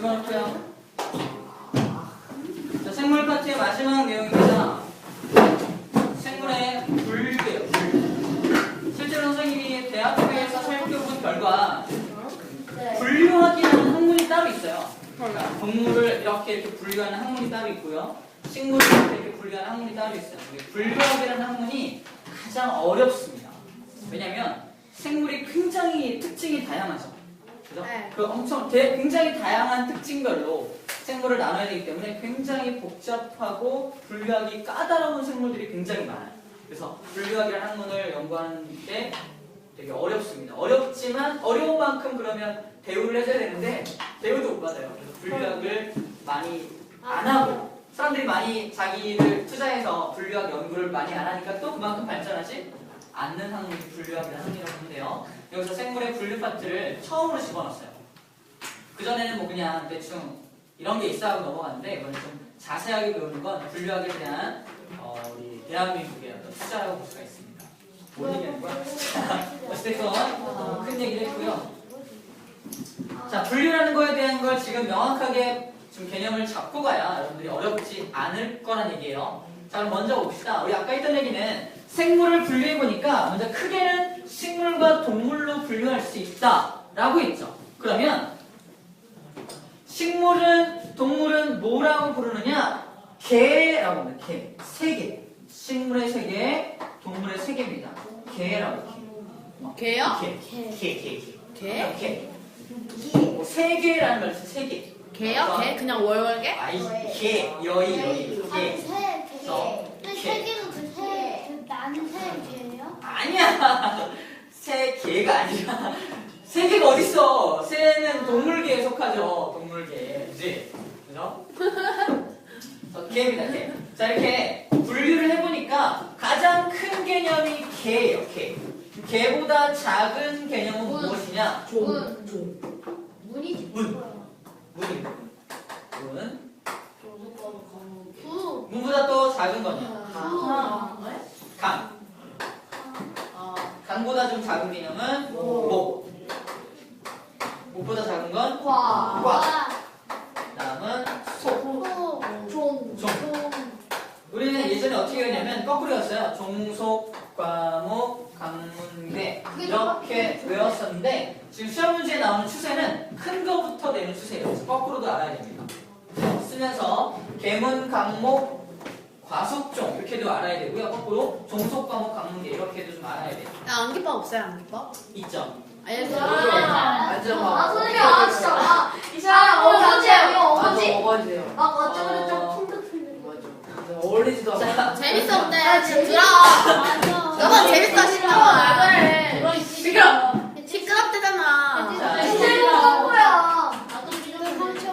집어넣고요. 자, 생물 파트의 마지막 내용입니다. 생물의 분류예요. 실제로 선생님이 대학교에서 살펴본 결과 분류하기라는 학문이 따로 있어요. 그러니까 동물을 이렇게 분류하는 학문이 따로 있고요. 식물을 이렇게 분류하는 학문이 따로 있어요. 분류하기라는 학문이 가장 어렵습니다. 왜냐하면 생물이 굉장히 특징이 다양하죠. 그죠? 네. 그 엄청 굉장히 다양한 특징별로 생물을 나눠야 되기 때문에 굉장히 복잡하고 분류하기 까다로운 생물들이 굉장히 많아요. 그래서 분류하기라는 학문을 연구하는 게 되게 어렵습니다. 어렵지만 어려운 만큼 그러면 대우를 해줘야 되는데 대우도 못 받아요. 그래서 분류학을 많이 안 하고 사람들이 많이 자기를 투자해서 분류학 연구를 많이 안 하니까 또 그만큼 발전하지 않는 학문이 분류학이라는 학문이라고 하는데요. 여기서 생물의 분류 파트를 처음으로 집어넣었어요. 그전에는 뭐 그냥 대충 이런 게 있어 하고 넘어갔는데 이번에 좀 자세하게 배우는 건 분류학에 대한 우리 대한민국의 어떤 투자라고 볼 수가 있습니다. 뭔 얘기하는 거야? 어쨌든 큰 얘기를 했고요. 자, 분류라는 거에 대한 걸 지금 명확하게 좀 개념을 잡고 가야 여러분들이 어렵지 않을 거란 얘기예요. 자, 그럼 먼저 봅시다. 우리 아까 했던 얘기는 생물을 분류해보니까 먼저 크게는 식물과 동물로 분류할 수 있다라고 했죠. 그러면 식물은, 동물은 뭐라고 부르느냐? 개라고 합니다. 개. 세계. 식물의 세계, 동물의 세계입니다. 개라고 해요. 개요? 개. 개? 뭐 세계라는 말 있어요. 세계. 개요? 개? 그냥 월월개? 아이, 개. 여의. 개. 세 개는 나는 세 개예요? 아니야. 새 개가 아니라 새 개가 어딨어. 새는 동물계에 속하죠. 동물계. 그지? 그죠? 개입니다. 개. 자, 이렇게 분류를 해보니까 가장 큰 개념이 개예요. 개. 개보다 작은 개념은 무엇이냐? 문이지. 문입니다. 문. 부. 문보다 또 작은 거냐? 강. 강보다 좀 작은 개념은 목. 목보다 작은 건 과. 다음은 속. 종. 우리는 예전에 어떻게 했냐면 거꾸로 했어요. 종속, 과목, 강문계 이렇게 외웠었는데 지금 시험 문제에 나오는 추세는 큰 거부터 내는 추세예요. 그래서 거꾸로도 알아야 됩니다. 쓰면서 계문, 강목, 과속종 이렇게도 알아야 되고요. 거꾸로 종속, 과목, 강문계 이렇게도 좀 알아야 돼요. 안기법 없어요, 안기법? 있죠? 알겠어요. 아, 선생님, 아, 진짜. 이상, 어거지? 어거지요. 막 어쩌면 좀 풍득풍득. 어울리지도 않아. 재밌었는데, 지금 들어! 맞아. 너가 재밌어, 시끄러워. 왜 그래? 시끄럽대잖아. 자, 진짜 뭐야?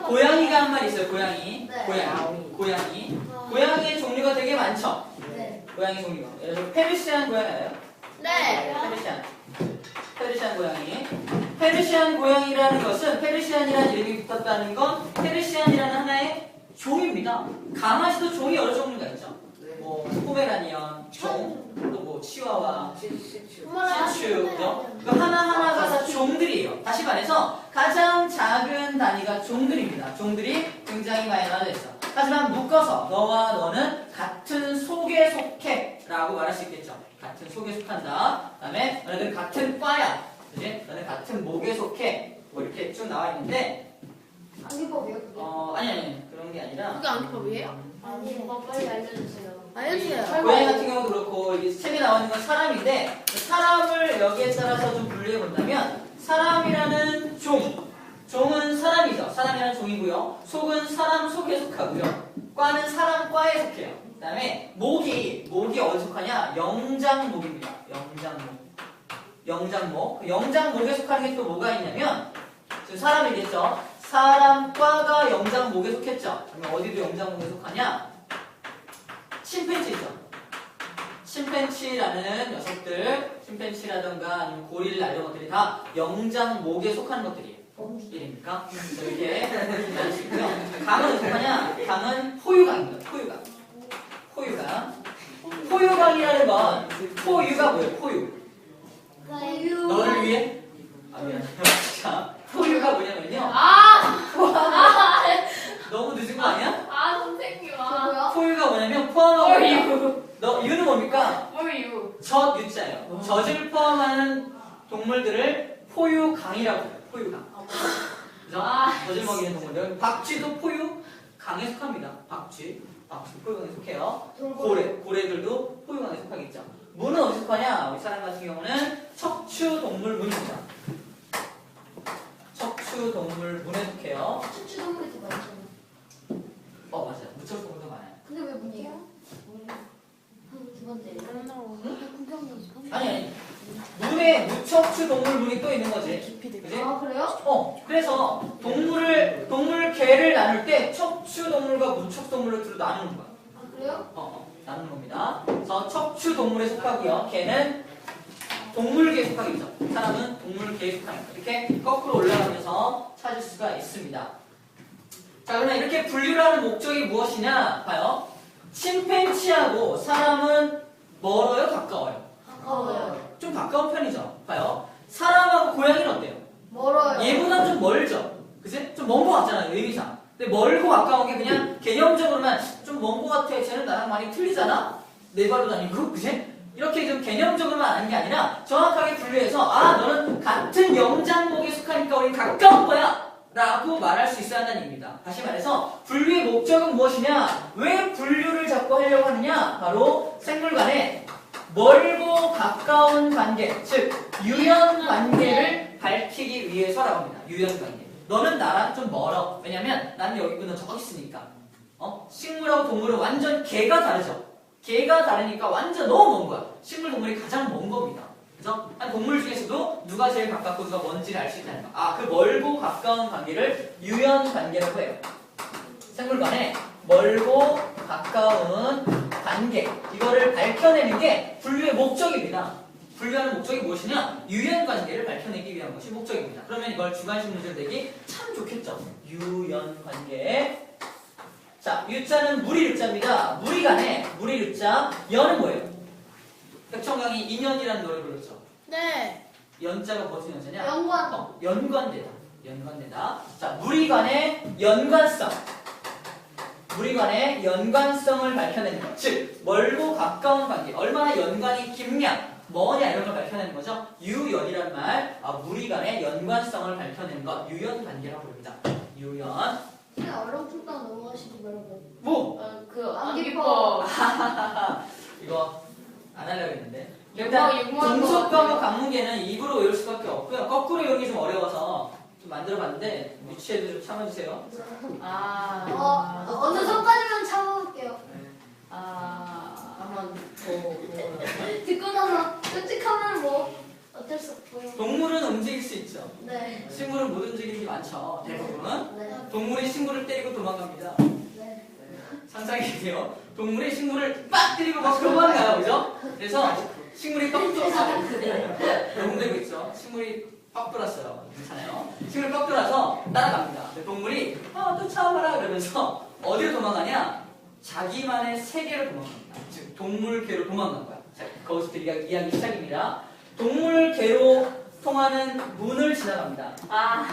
고양이가 한 마리 있어요. 고양이. 네. 고양이. 고양이의 종류가 되게 많죠? 네. 고양이 종류가. 예를 들어 페르시안 고양이예요? 네. 페르시안 고양이. 페르시안 고양이라는 것은 페르시안이라는 이름이 붙었다는 건 페르시안이라는 하나의 종입니다. 강아지도 종이 여러 종류가 있죠. 뭐 포메라니언, 종, 또 뭐 치와와, 시츄, 그 하나하나가 다 종들이에요. 다시 말해서 가장 작은 단위가 종들입니다. 종들이 굉장히 많이 나눠져 있어. 하지만 묶어서 너와 너는 같은 속에 속해 라고 말할 수 있겠죠. 같은 속에 속한다. 그 다음에 너네들 같은 과야. 그지? 너네 같은 목에 속해. 뭐 이렇게 쭉 나와 있는데 안기법이요? 아니 그런 게 아니라 그게 안기법이에요? 아니, 빨리 알려주세요. 알려주세요. 고양이 같은 경우도 그렇고 이게 책에 나와 있는 건 사람인데 사람을 여기에 따라서 좀 분류해 본다면 사람이라는 종은 사람이죠. 사람이라는 종이고요. 속은 사람 속에 속하고요. 과는 사람 과에 속해요. 그 다음에 목이 어디 속하냐? 영장목입니다. 영장목. 영장목에 속하는 게 또 뭐가 있냐면 지금 사람이겠죠. 사람과가 영장목에 속했죠. 그러면 어디도 영장목에 속하냐? 침팬지죠. 침팬지라는 녀석들, 침팬지라던가 아니면 고릴라 이런 것들이 다 영장목에 속하는 것들이에요. 일입니까? 이렇게 알시고요. 강은 어떻게 하냐? 강은 포유강입니다. 포유강이라는 건 포유가 뭐예요? 포유. 너를 위해? 아 미안해요. 자, 포유가 뭐냐면요. 뭡니까? 뭐유? 젖 유자예요. 젖을 포함하는 동물들을 포유강이라고 해요. 포유강. 그죠? 젖을 먹이는 동물들. 박쥐도 포유강에 속합니다. 박쥐 포유강에 속해요. 고래들도 포유강에 속하겠죠. 무는 어디 속하냐? 우리 사람 같은 경우는 척추동물문입니다. 척추동물문에 속해요. 추추동물이 더 많잖아. 맞아요. 무척동물도 많아요. 근데 왜 문이에요? 두 번째. 아니. 문에 무척추동물문이 또 있는 거지. 그지? 아 그래요? 그래서 동물계를 나눌 때 척추동물과 무척동물로 둘로 나누는 거야. 아 그래요? 나누는 겁니다. 그래서 척추동물에 속하고요. 개는 동물계에 속하겠죠. 사람은 동물계에 속합니다. 이렇게 거꾸로 올라가면서 찾을 수가 있습니다. 자, 그러면 이렇게 분류를 하는 목적이 무엇이냐? 봐요. 침팬치하고 사람은 멀어요? 가까워요? 가까워요. 좀 가까운 편이죠. 봐요. 사람하고 고양이는 어때요? 멀어요. 얘보다 좀 멀죠? 그치? 좀 먼 거 같잖아요, 의미상. 근데 멀고 가까운 게 그냥 개념적으로만 좀 먼 거 같아. 쟤는 나랑 많이 틀리잖아? 네 발로 다니고, 그치? 이렇게 좀 개념적으로만 아는 게 아니라 정확하게 분류해서 너는 같은 영장목에 속하니까 우린 가까운 거야! 라고 말할 수 있어야 한다는 얘기입니다. 다시 말해서 분류의 목적은 무엇이냐? 왜 분류를 자꾸 하려고 하느냐? 바로 생물 간에 멀고 가까운 관계, 즉 유연 관계를 밝히기 위해서라고 합니다. 유연 관계. 너는 나랑 좀 멀어. 왜냐면 나는 여기 있고 너 저기 있으니까. 식물하고 동물은 완전 개가 다르죠. 개가 다르니까 완전 너무 먼 거야. 식물, 동물이 가장 먼 겁니다. 그죠? 한 동물 중에서도 누가 제일 가깝고 누가 먼지를 알 수 있다는 거. 그 멀고 가까운 관계를 유연 관계라고 해요. 생물 간에 멀고 가까운 관계, 이거를 밝혀내는 게 분류의 목적입니다. 분류하는 목적이 무엇이냐? 유연 관계를 밝혀내기 위한 것이 목적입니다. 그러면 이걸 주관식 문제로 내기 참 좋겠죠. 유연 관계. 자, 유자는 무리 유자입니다. 무리 간에 무리 유자. 연은 뭐예요? 백청강이 인연이라는 노래 불렀죠. 네. 연자가 무슨 연자냐? 연관. 연관되다. 연관되다. 자, 무리 간의 연관성. 무리 간의 연관성을 밝혀내는 것. 즉, 멀고 가까운 관계. 얼마나 연관이 깊냐, 뭐냐 이런 걸 밝혀내는 거죠. 유연이라는 말. 무리 간의 연관성을 밝혀내는 것. 유연 관계라고 부릅니다. 유연. 그냥 얼렁뚱땅 넘어가시지 말고. 뭐? 안기법. 이거 안 하려고 했는데. 일단 종속과목 강문계는 입으로 외울 수밖에 없고요. 거꾸로 외우기 좀 어려워서 좀 만들어봤는데 유치해도 좀 참아주세요. 어느 선까지만 참아볼게요. 한번 듣고 나서 끔찍하면 뭐 어쩔 수 없고요. 동물은 움직일 수 있죠. 네. 식물은 못 움직이는 게 많죠. 대부분은. 네. 동물이 식물을 때리고 도망갑니다. 네. 상상해주세요. 동물이 식물을 빡 때리고 막 도망가요. 그죠? 그래서 식물이 빡 돌아서 여러분들 있죠? 식물이 빡 돌았어요. 괜찮아요? 식물이 빡 돌아서 따라갑니다. 근데 동물이 또 참아라 그러면서 어디로 도망가냐? 자기만의 세계로 도망갑니다. 즉 동물계로 도망간 거야. 자, 거기서부터 이야기 시작입니다. 동물계로 통하는 문을 지나갑니다.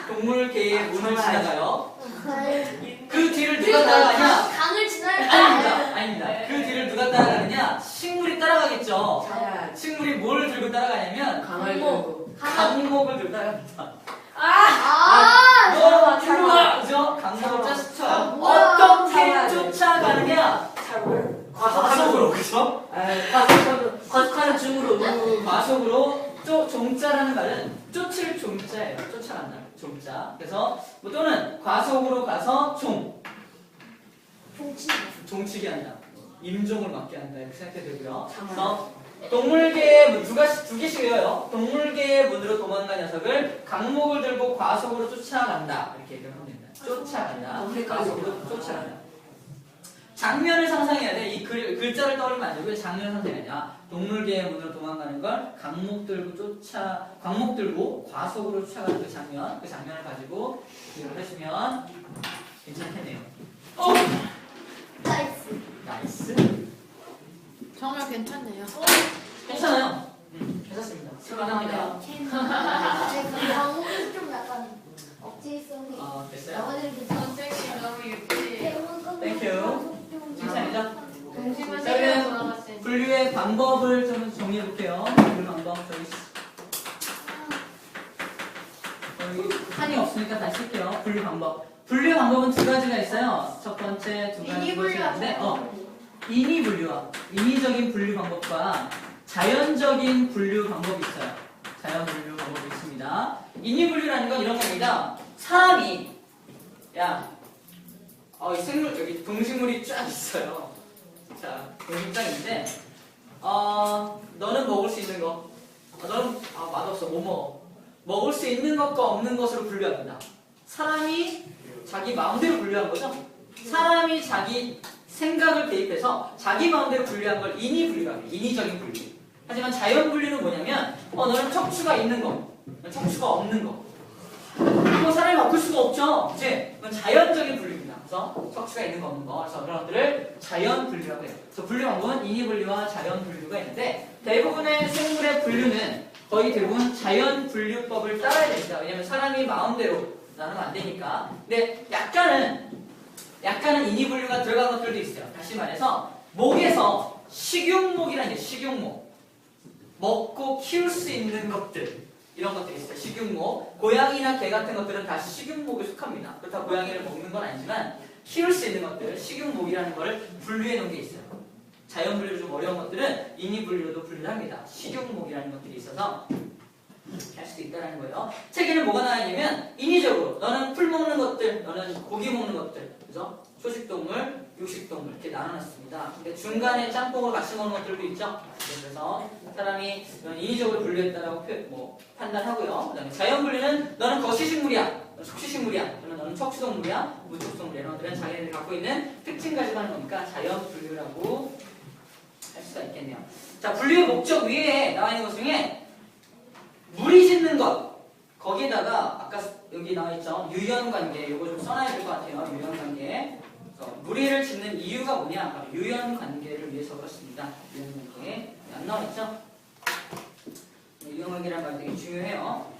동물계의 문을 지나가요. 그 뒤를 누가 따라가냐? 강을 지나야 아닙니다. 그 뒤를 누가 따라가느냐? 식물이 따라가겠죠. 식물이 뭘 들고 따라가냐면 강을 들고 강목을 들고 따라갑니다. 아! 일로 와! 그죠? 강목을 쫓아요. 뭐야. 어떻게 쫓아가느냐? 과속으로, 그죠? 과속하는 중으로 과속으로 종자라는 말은 쫓을 종자예요. 쫓아간다. 종자. 그래서 또는 과속으로 가서 종치게 한다. 임종을 맡게 한다. 이렇게 생각해도 되고요. 그래서 동물계의 문, 두 개씩 외워요. 동물계의 문으로 도망간 녀석을 강목을 들고 과속으로 쫓아간다. 이렇게 얘기를 하면 됩니다. 쫓아간다. 과속으로 쫓아간다. 장면을 상상해야 돼. 이 글자를 떠올리면 안 되고요. 장면을 상상해야 돼. 동물계의 문으로 도망가는 걸 강목 들고 과속으로 쫓아가는 그 장면을 가지고 기억을 하시면 괜찮겠네요. 나이스. 정말 괜찮네요. 괜찮아요. 괜찮습니다. 실망합니다. 강호는 좀 약간 억지성이. 됐어요. 나머지는 괜찮아. 선생님 너무 유치해요. 땡큐. 칭찬이죠? 동심은 자, 그러면 돌아갔어요. 분류의 방법을 좀 정리해 볼게요. 분류 방법 여기 칸이 없으니까 다시 쓸게요. 분류 방법. 분류 방법은 두 가지가 있어요. 첫 번째 두 가지 있는데 인위 분류와 인위적인 분류 방법과 자연적인 분류 방법이 있어요. 자연 분류 방법이 있습니다. 인위 분류라는 건 이런 겁니다. 사람이 이 생물 여기 동식물이 쫙 있어요. 자, 동식물 쫙 있는데 너는 먹을 수 있는 거, 너는 맛없어 못 먹어. 먹을 수 있는 것과 없는 것으로 분류합니다. 사람이 자기 마음대로 분류한 거죠. 사람이 자기 생각을 대입해서 자기 마음대로 분류한 걸 인위 분류라고 해요. 인위적인 분류. 하지만 자연 분류는 뭐냐면 너는 척추가 있는 거, 척추가 없는 거. 이거 사람이 바꿀 수가 없죠. 이제 그건 자연적인 분류입니다. 그래서 척추가 있는 거 없는 거. 그래서 그런 것들을 자연 분류라고 해요. 그래서 분류 방법은 인위 분류와 자연 분류가 있는데 대부분의 생물의 분류는 거의 대부분 자연 분류법을 따라야 됩니다. 왜냐하면 사람이 마음대로 나누면 안 되니까. 근데 약간은 인위 분류가 들어간 것들도 있어요. 다시 말해서 목에서 식용목이라는 게 식용목. 먹고 키울 수 있는 것들. 이런 것들이 있어요. 식용목. 고양이나 개 같은 것들은 다 식용목에 속합니다. 그렇다고 고양이를 먹는 건 아니지만 키울 수 있는 것들, 식용목이라는 거를 분류해 놓은 게 있어요. 자연 분류로 좀 어려운 것들은 인위 분류로도 분류를 합니다. 식용목이라는 것들이 있어서 할 수도 있다는 거예요. 책에는 뭐가 나와 있냐면 인위적으로 너는 풀 먹는 것들, 너는 고기 먹는 것들, 그죠? 초식동물, 육식동물 이렇게 나눠놨습니다. 근데 중간에 짬뽕을 같이 먹는 것들도 있죠. 그래서 사람이 인위적으로 분류했다라고 판단하고요. 그다음에 자연 분류는 너는 거시식물이야, 속시식물이야, 너는 척추동물이야, 무척동물이야. 이런 것들은 자기네들이 갖고 있는 특징 가지고 하는 거니까 자연 분류라고 할 수가 있겠네요. 자, 분류의 목적 위에 나와 있는 것 중에 무리 짓는 것, 거기에다가 아까 여기 나와 있죠. 유연관계, 이거 좀 써놔야 될 것 같아요. 유연관계. 무리를 짓는 이유가 뭐냐? 바로 유연관계를 위해서 그렇습니다. 유연관계 안 나와 있죠? 유연관계라는 말 되게 중요해요.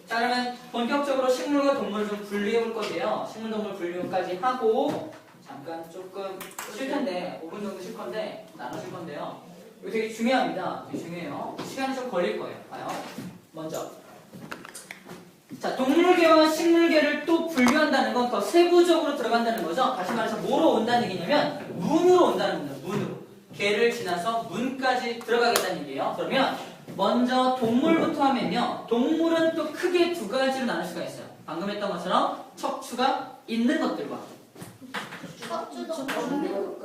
자, 그러면 본격적으로 식물과 동물을 좀 분리해 볼 건데요. 식물, 동물 분류까지 하고 잠깐 조금 쉴 텐데 5분 정도 쉴 건데 나눠줄 건데요. 이거 되게 중요합니다. 되게 중요해요. 시간이 좀 걸릴 거예요. 봐요. 먼저 자, 동물계와 식물계를 또 분류한다는 건 더 세부적으로 들어간다는 거죠. 다시 말해서 뭐로 온다는 얘기냐면 문으로 온다는 겁니다. 문으로. 개를 지나서 문까지 들어가겠다는 얘기예요. 그러면 먼저 동물부터 하면요. 동물은 또 크게 두 가지로 나눌 수가 있어요. 방금 했던 것처럼 척추가 있는 것들과 척추동물,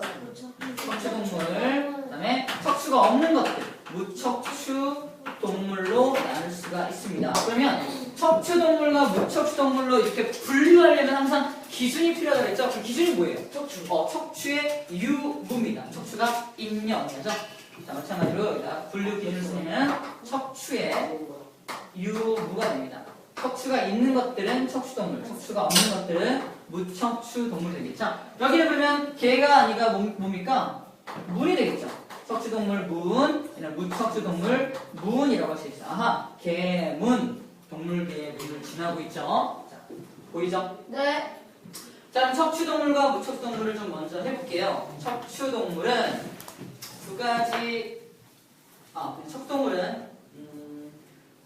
그다음에 척추가 없는 것들, 무척추 동물로 나눌 수가 있습니다. 그러면 척추동물과 무척추동물로 이렇게 분류하려면 항상 기준이 필요하다고 했죠? 그 기준이 뭐예요? 척추의 유무입니다. 척추가 있냐 없냐죠? 자, 마찬가지로 여기다 분류 기준을 쓰면 척추의 유무가 됩니다. 척추가 있는 것들은 척추동물, 척추가 없는 것들은 무척추동물 되겠죠? 여기를 보면 개가 아니가 뭡니까? 문이 되겠죠? 척추동물 문, 무척추동물 문이라고 할 수 있어요. 아하, 개문, 동물계의 문을 지나고 있죠? 자, 보이죠? 네. 자, 그럼 척추동물과 무척추동물을 좀 먼저 해볼게요. 척추동물은 두 가지, 척추동물은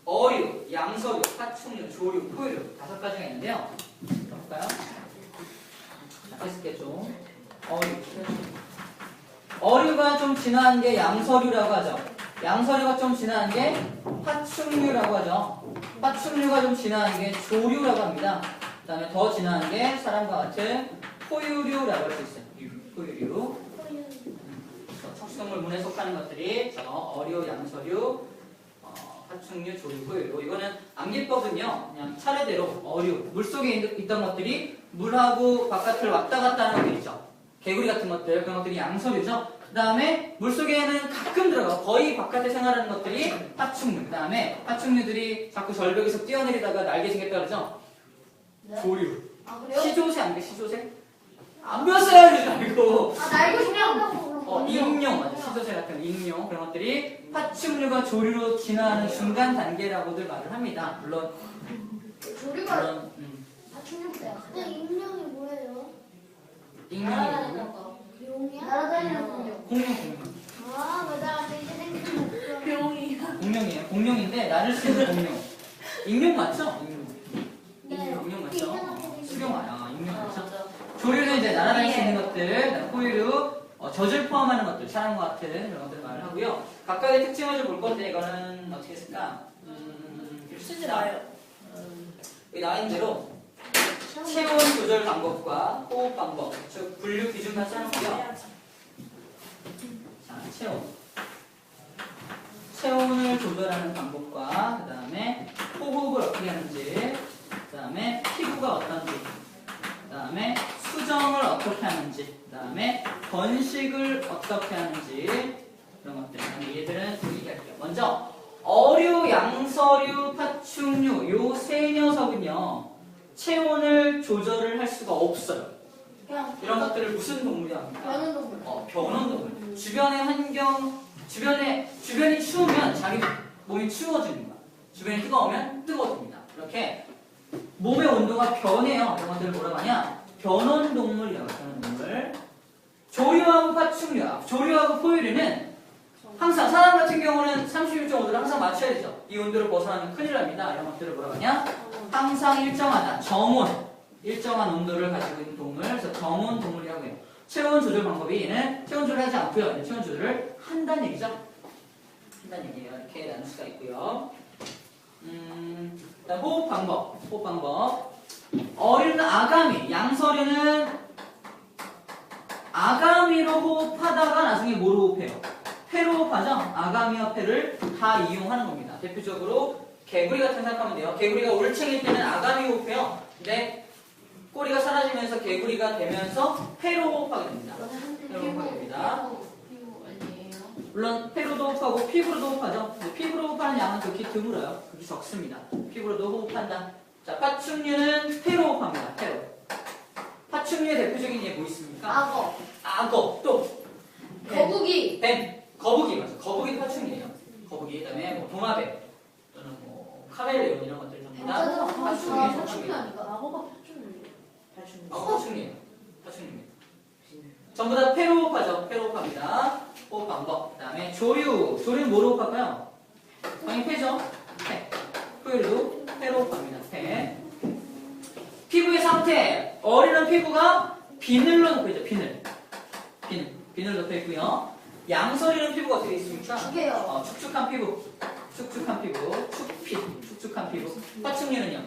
어류, 양서류, 파충류, 조류, 포유류 5가지가 있는데요. 볼까요? 자, 해석해 좀. 어류가 좀 진화한 게 양서류라고 하죠. 양서류가 좀 진화한 게 파충류라고 하죠. 파충류가 좀 진화한 게 조류라고 합니다. 그 다음에 더 진화한 게 사람과 같은 포유류라고 할 수 있어요. 포유류. 척추동물 문에 속하는 것들이 어류, 양서류, 파충류, 조류, 포유류. 이거는 암기법은요, 그냥 차례대로 어류, 물속에 있던 것들이 물하고 바깥을 왔다 갔다 하는 것들 있죠. 개구리 같은 것들, 그런 것들이 양서류죠. 그 다음에 물속에는 가끔 들어가 거의 바깥에 생활하는 것들이 파충류. 그 다음에 파충류들이 자꾸 절벽에서 뛰어내리다가 날개 생겼다 그러죠. 네. 조류. 아, 그래요? 시조새 안 돼? 시조새? 안 배웠어요 그러지 말고. 날고 싶냐고. 익룡 맞아. 시조새 같은 익룡 그런 것들이 파충류가 조류로 진화하는 중간 단계라고들 말을 합니다. 물론 조류가 그런 파충류인데. 근데 익명이 뭐예요? 익룡이 거. 용이야? 날아다니는 공룡. 공룡. 아, 맞아. 공룡인데 나를 쓰는 공룡. 익룡 맞죠? 익룡. 네. 익룡 맞죠? 수경아, 익룡 맞죠? 맞아. 조류는 이제 날아다닐 수 있는 것들, 포유류, 젖을 포함하는 것들, 사람과 같은 이런 것들을 말을 하고요. 각각의 특징을 좀 볼 건데 이거는 어떻게 했을까? 쓰지 마요. 여기 나와 있는 대로 체온 조절 방법과 호흡 방법, 즉 분류 기준만 써놓고요. 자, 체온을 조절하는 방법과 그 다음에 호흡을 어떻게 하는지, 그 다음에 피부가 어떤지, 그 다음에 수정을 어떻게 하는지, 그 다음에 번식을 어떻게 하는지 이런 것들. 얘들은 얘기할게요. 먼저 어류, 양서류, 파충류 요 세 녀석은요 체온을 조절을 할 수가 없어요. 그냥 이런 것들을 무슨 동물이 합니까? 변은 동물. 변온동물. 주변의 환경, 주변이 추우면 자기 몸이 추워지는 거야. 주변이 뜨거우면 뜨거워집니다. 이렇게 몸의 온도가 변해요. 이런 것들을 뭐라고 하냐? 변온동물이라고 하는 동물. 조류하고 파충류, 조류하고 포유류는 항상 사람 같은 경우는 36.5도를 항상 맞춰야 되죠. 이 온도를 벗어나면 큰일 납니다. 이런 것들을 뭐라고 하냐? 항상 일정하다. 정온. 일정한 온도를 가지고 있는 동물. 그래서 정온 동물이라고 해요. 체온 조절 방법이 얘는 체온 조절을 하지 않고요. 얘는 체온 조절을 한다는 얘기죠. 한다는 얘기예요. 이렇게 나눌 수가 있고요. 그다음 호흡 방법. 어류는 아가미, 양서류는 아가미로 호흡하다가 나중에 뭐로 호흡해요? 폐로 호흡하죠? 아가미와 폐를 다 이용하는 겁니다. 대표적으로 개구리 같은 생각하면 돼요. 개구리가 올챙일 때는 아가미 호흡해요. 근데 꼬리가 사라지면서 개구리가 되면서 폐로 호흡하게 됩니다. 폐로 호흡하게 됩니다. 물론 폐로도 호흡하고 피부로도 호흡하죠. 근데 피부로 호흡하는 양은 극히 드물어요. 극히 적습니다. 피부로도 호흡한다. 자, 파충류는 폐로 호흡합니다. 폐로. 파충류의 대표적인 예 뭐 있습니까? 악어. 또 거북이. 뱀. 거북이 맞죠. 거북이도 파충류예요. 거북이. 그다음에 뭐 도마뱀 또는 뭐 카멜레온 이런 것들 전부 다 파충류예요. 악어가 파충류예요. 파충류입니다. 전부 다 폐로 호흡하죠. 폐로 호흡합니다. 호흡 방법. 그다음에 조류는 뭐로 호흡할까요? 당연히 폐죠. 폐. 포유류도 폐로 호흡합니다. 폐. 피부의 상태. 어리는 피부가 비늘로 덮여 있죠. 비늘 덮여 있고요. 양서류는 피부가 어떻게 있습니까? 축해요. 축축한 피부. 축축한 피부. 파충류는요?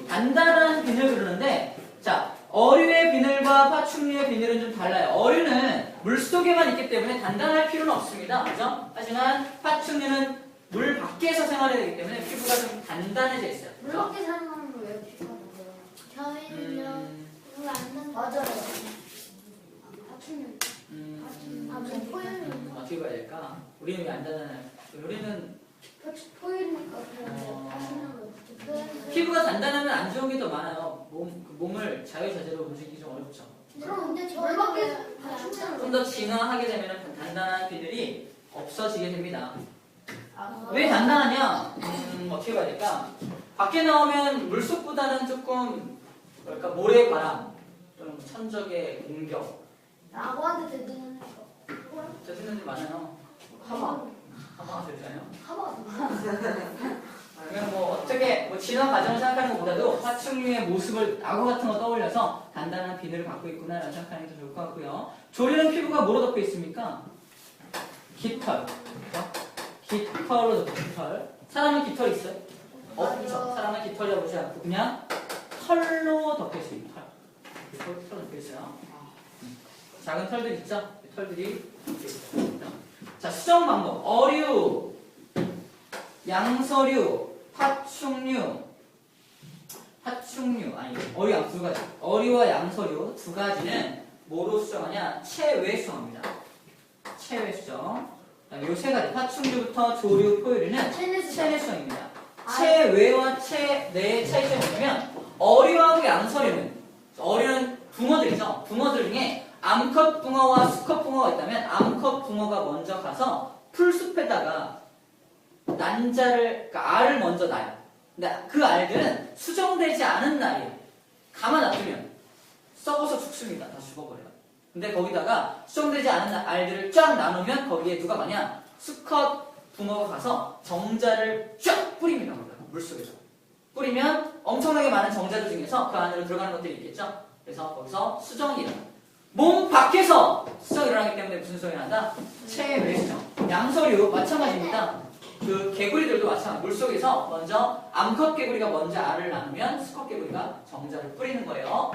단단한 비늘 그러는데, 자, 어류의 비늘과 파충류의 비늘은 좀 달라요. 어류는 물속에만 있기 때문에 단단할 필요는 없습니다. 그죠? 하지만 파충류는 물 밖에서 생활해야 되기 때문에 피부가 좀 단단해져 있어요. 물 밖에 사용하는 걸 왜 필요한 거예요? 저희는요 물안 된다. 맞아요. 파충류. 뭐 포유류. 어떻게 봐야 될까? 우리는 왜 안 단단해요? 우리는 포유류니까 그런데 파충류는 피부가 단단하면 안 좋은 게 더 많아요. 몸을 자유자재로 움직이기 좀 어렵죠. 그럼 근데 물 밖에 저희는 파충류는 좀 더 진화하게 되면 단단한 비늘이 없어지게 됩니다. 아, 왜 단단하냐? 어떻게 봐야 될까? 밖에 나오면 물속보다는 조금 뭐랄까 모래바람 또는 천적의 공격 악어한테 대드는 거. 되는 일 많아요. 하마가 되잖아요. 그러면 뭐 어떻게 진화 과정을 생각하는 것보다도 파충류의 모습을 악어 같은 거 떠올려서 단단한 비늘을 갖고 있구나라는 생각하는 게 더 좋을 것 같고요. 조류는 피부가 뭐로 덮여 있습니까? 깃털. 그렇죠? 깃털로 덮여 깃털. 사람은 깃털 있어요? 없죠. 사람은 깃털이 오지 않고 그냥 털로 덮여 있어요. 털로 덮여 있어요. 작은 털들 있죠? 털들이 덮여 있어요. 자, 수정 방법. 어류, 양서류, 파충류, 어류, 양 두 가지. 어류와 양서류 두 가지는 뭐로 수정하냐? 체외 수정합니다. 체외 수정. 요 세 가지. 파충류부터 조류, 포유류는 체내 수정입니다. 체외와 체내의 차이점이 뭐냐면, 어류하고 양서류는, 어류는 붕어들이죠. 붕어들 중에 암컷 붕어와 수컷 붕어가 있다면, 암컷 붕어가 먼저 가서 풀숲에다가 그러니까 알을 먼저 낳아요. 근데 그 알들은 수정되지 않은 날이에요. 가만 놔두면 썩어서 죽습니다. 다 죽어버려요. 근데 거기다가 수정되지 않은 알들을 쫙 나누면 거기에 누가 가냐? 수컷 붕어가 가서 정자를 쫙 뿌립니다. 물속에서. 뿌리면 엄청나게 많은 정자들 중에서 그 안으로 들어가는 것들이 있겠죠. 그래서 거기서 수정이 일어나. 몸 밖에서 수정이 일어나기 때문에 무슨 수정이 난다? 체외 수정. 양서류 마찬가지입니다. 그 개구리들도 마찬가지. 물속에서 먼저 암컷 개구리가 먼저 알을 낳으면 수컷 개구리가 정자를 뿌리는 거예요.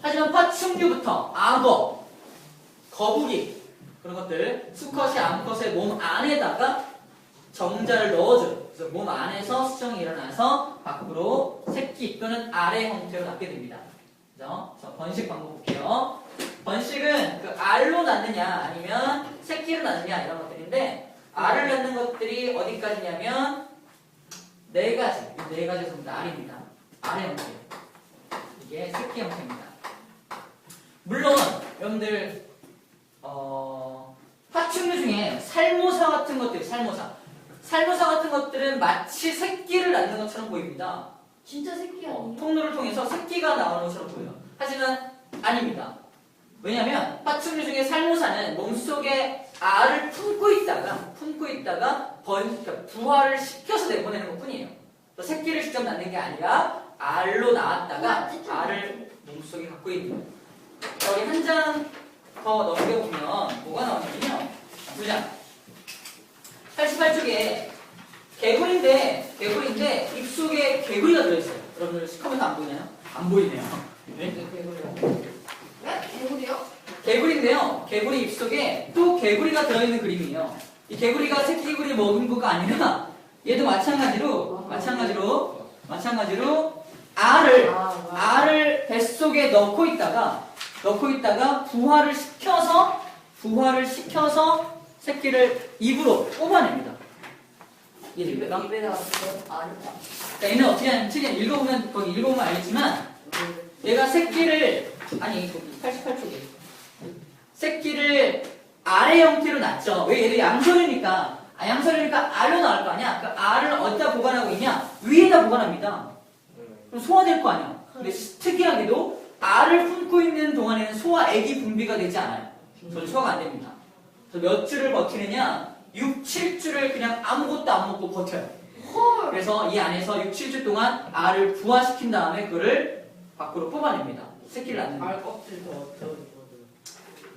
하지만 파충류부터 악어, 거북이 그런 것들 수컷이 암컷의 몸 안에다가 정자를 넣어줘요. 그래서 몸 안에서 수정이 일어나서 밖으로 새끼 또는 알의 형태로 낳게 됩니다. 그죠? 자, 번식 방법 볼게요. 번식은 그 알로 낳느냐 아니면 새끼로 낳느냐 이런 것들인데 알을 낳는 것들이 어디까지냐면 네 가지에서 전부 다 알입니다. 알의 형태. 이게 새끼 형태입니다. 물론 여러분들 파충류 중에 살모사 같은 것들, 살모사 같은 것들은 마치 새끼를 낳는 것처럼 보입니다. 진짜 새끼 아니에요? 통로를 통해서 새끼가 나오는 것처럼 보여요. 하지만 아닙니다. 왜냐하면 파충류 중에 살모사는 몸속에 알을 품고 있다가 그러니까 부화를 시켜서 내보내는 것뿐이에요. 또 새끼를 직접 낳는 게 아니라 알로 나왔다가 알을 몸속에 갖고 있는 거예요. 여기 한 장 더 넘겨보면 뭐가 나오냐면요. 두 장. 88쪽에 개구리인데 입속에 개구리가 들어있어요. 여러분들 시커면서 안 보이나요? 안 보이네요. 네? 왜? 개구리요? 개구리인데요. 개구리 입속에 또 개구리가 들어있는 그림이에요. 이 개구리가 새끼 개구리 먹은 거가 아니라 얘도 마찬가지로 알을 뱃속에 넣고 있다가 부화를 시켜서 새끼를 입으로 뽑아냅니다. 이해됩니까? 입에다가 그러니까 얘는 어떻게 하냐면 읽어보면 알겠지만 얘가 새끼를 거기 88쪽에 새끼를 알의 형태로 낳죠. 왜? 얘도 양서류니까 알로 나올 거 아니야. 그 알을 어디다 보관하고 있냐? 위에다 보관합니다. 그럼 소화될 거 아니야. 근데 특이하게도 알을 품고 있는 동안에는 소화액이 분비가 되지 않아요. 전 소화가 안 됩니다. 그래서 몇 주를 버티느냐? 6, 7주를 그냥 아무것도 안 먹고 버텨요. 그래서 이 안에서 6, 7주 동안 알을 부화시킨 다음에 그를 밖으로 뽑아냅니다. 새끼를 낳는 거예요. 알 껍질도 어쩌고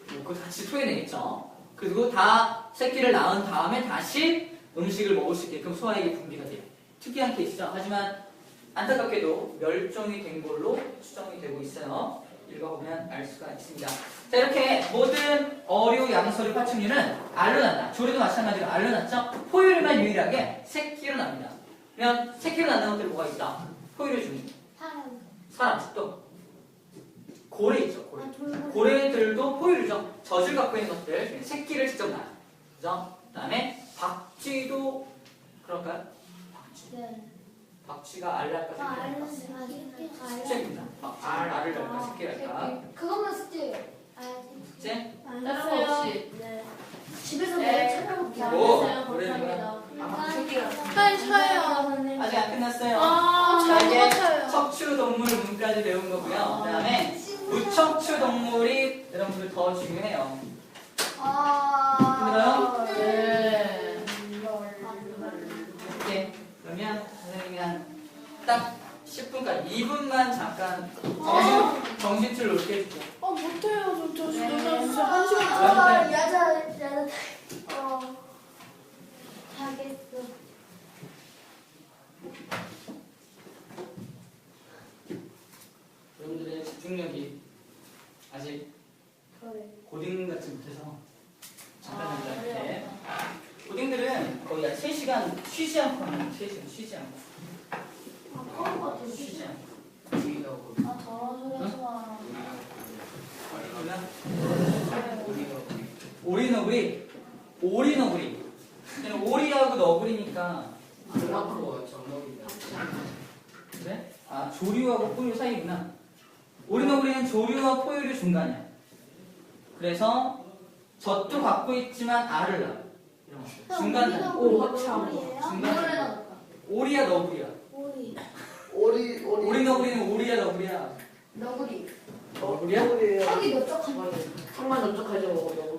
그거 같이 토해내겠죠. 그리고 다 새끼를 낳은 다음에 다시 음식을 먹을 수 있게끔 소화액이 분비가 돼요. 특이한 케이스죠. 하지만 안타깝게도 멸종이 된 걸로 추정이 되고 있어요. 읽어보면 알 수가 있습니다. 자, 이렇게 모든 어류, 양서류, 파충류는 알로 낳는다. 조류도 마찬가지로 알로 낳죠. 포유류만 유일하게 새끼로 납니다. 그러면 새끼로 낳는 것들이 뭐가 있다? 포유류 중에 사람, 또 고래 있죠. 고래들도 포유류죠. 젖을 갖고 있는 것들 중에 새끼를 직접 낳아요. 그죠? 그 다음에 박쥐도 그럴까요? 박쥐가 알 낳을까 숙제입니다. 알을 낳을까 새끼를 낳을까? 그것만 숙제예요. 숙제? 다른 거 없이 집에서 네. 내가 찾아볼게요. 오, 알았어요. 노래는구나. 쳐요. 아직 안 끝났어요. 아, 자, 이제 쳐요. 척추 동물 문까지 배운 거고요. 그 다음에 무척추 동물이 여러분들 더 중요해요. 힘들어요? 네. 오케이. 그러면 선생님이 딱 10분까지 2분만 잠깐 정신줄 놓게 해줄게요. 못해요. 저 진짜 네. 한 시간. 야자. 하겠어. 여러분들의 집중력이 아직 고딩 같지 못해서 잠깐 이렇게 고딩들은 거의 한 3시간 쉬지 않고 합니다. 3시간 쉬지 않고 그런 거 같아. 쉬지 않고 주의도 하고 저런 소리 하지 마. 오리너구리 얘는 오리하고 너구리니까 그만큼 정답이다. 그래? 아 조류하고 포유 사이구나. 오리너구리는 조류와 포유류 중간이야. 그래서 젖도 갖고 있지만 알을 낳아. 이런 거. 중간 단위. 중간. 오리야 너구리야. 오리너구리는 오리야 너구리야. 너구리. 너구리야? 턱이 넓적한 정말 넓적하죠.